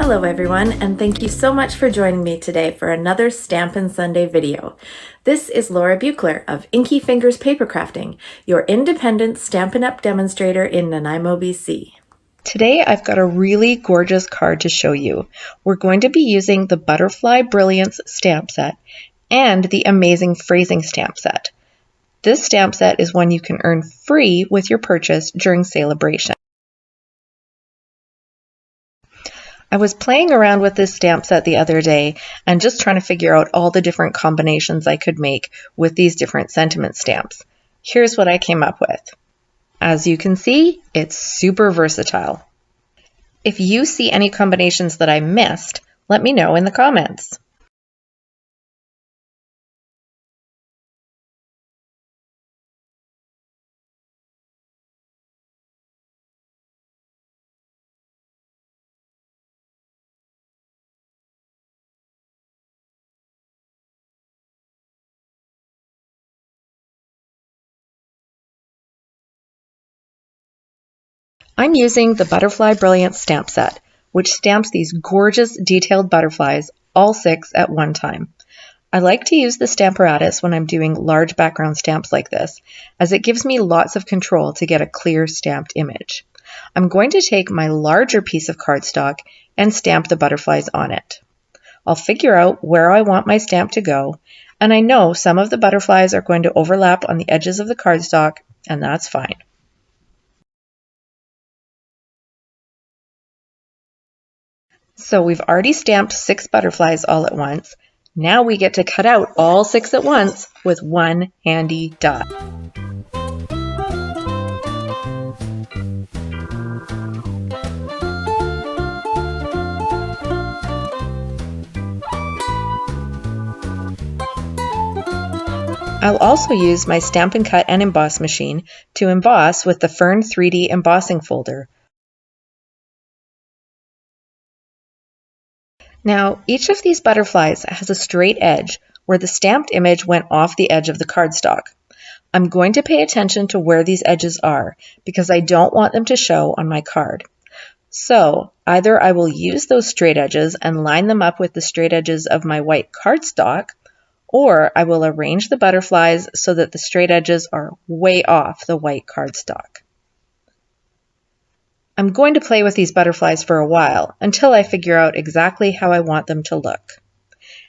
Hello everyone, and thank you so much for joining me today for another Stampin' Sunday video. This is Laura Buechler of Inkyfingers Papercrafting, your independent Stampin' Up demonstrator in Nanaimo, BC. Today I've got a really gorgeous card to show you. We're going to be using the Butterfly Brilliance stamp set and the Amazing Phrasing stamp set. This stamp set is one you can earn free with your purchase during Celebration. I was playing around with this stamp set the other day and just trying to figure out all the different combinations I could make with these different sentiment stamps. Here's what I came up with. As you can see, it's super versatile. If you see any combinations that I missed, let me know in the comments. I'm using the Butterfly Brilliance stamp set, which stamps these gorgeous detailed butterflies, all 6 at one time. I like to use the Stamparatus when I'm doing large background stamps like this, as it gives me lots of control to get a clear stamped image. I'm going to take my larger piece of cardstock and stamp the butterflies on it. I'll figure out where I want my stamp to go, and I know some of the butterflies are going to overlap on the edges of the cardstock, and that's fine. So we've already stamped 6 butterflies all at once. Now we get to cut out all 6 at once with one handy die. I'll also use my Stampin' Cut and Emboss machine to emboss with the Fern 3D embossing folder. Now, each of these butterflies has a straight edge where the stamped image went off the edge of the cardstock. I'm going to pay attention to where these edges are because I don't want them to show on my card. So, either I will use those straight edges and line them up with the straight edges of my white cardstock, or I will arrange the butterflies so that the straight edges are way off the white cardstock. I'm going to play with these butterflies for a while until I figure out exactly how I want them to look.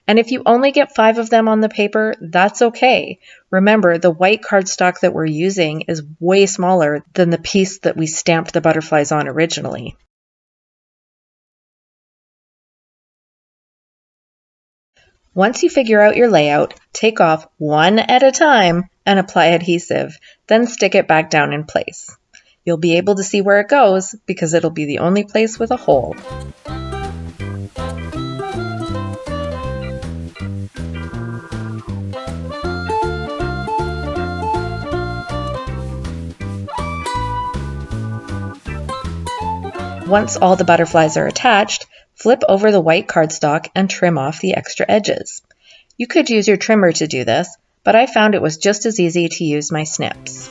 And if you only get 5 of them on the paper, that's okay. Remember, the white cardstock that we're using is way smaller than the piece that we stamped the butterflies on originally. Once you figure out your layout, take off one at a time and apply adhesive, then stick it back down in place. You'll be able to see where it goes because it'll be the only place with a hole. Once all the butterflies are attached, flip over the white cardstock and trim off the extra edges. You could use your trimmer to do this, but I found it was just as easy to use my snips.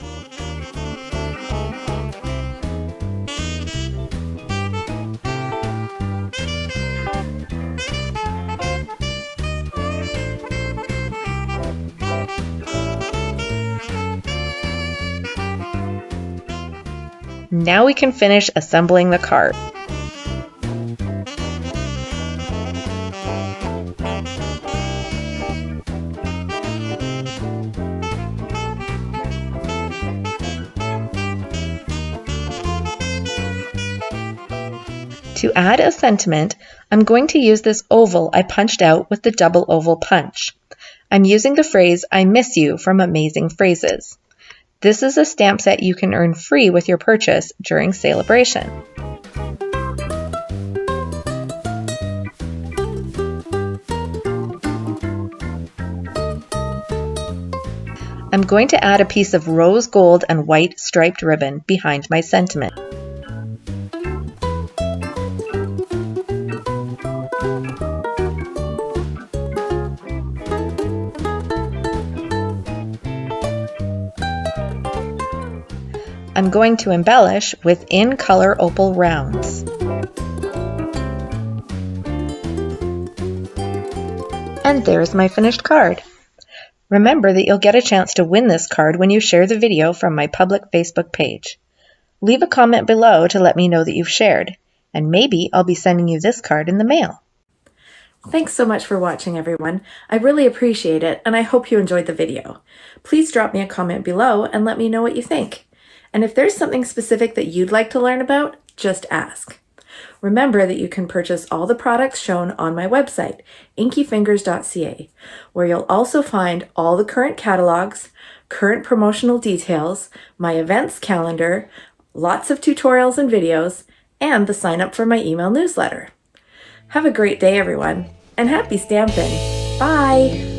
Now we can finish assembling the card. To add a sentiment, I'm going to use this oval I punched out with the double oval punch. I'm using the phrase, "I miss you" from Amazing Phrases. This is a stamp set you can earn free with your purchase during Celebration. I'm going to add a piece of rose gold and white striped ribbon behind my sentiment. I'm going to embellish with In Color Opal Rounds. And there's my finished card. Remember that you'll get a chance to win this card when you share the video from my public Facebook page. Leave a comment below to let me know that you've shared, and maybe I'll be sending you this card in the mail. Thanks so much for watching, everyone. I really appreciate it, and I hope you enjoyed the video. Please drop me a comment below and let me know what you think. And if there's something specific that you'd like to learn about, just ask. Remember that you can purchase all the products shown on my website, inkyfingers.ca, where you'll also find all the current catalogs, current promotional details, my events calendar, lots of tutorials and videos, and the sign up for my email newsletter. Have a great day, everyone, and happy stamping! Bye!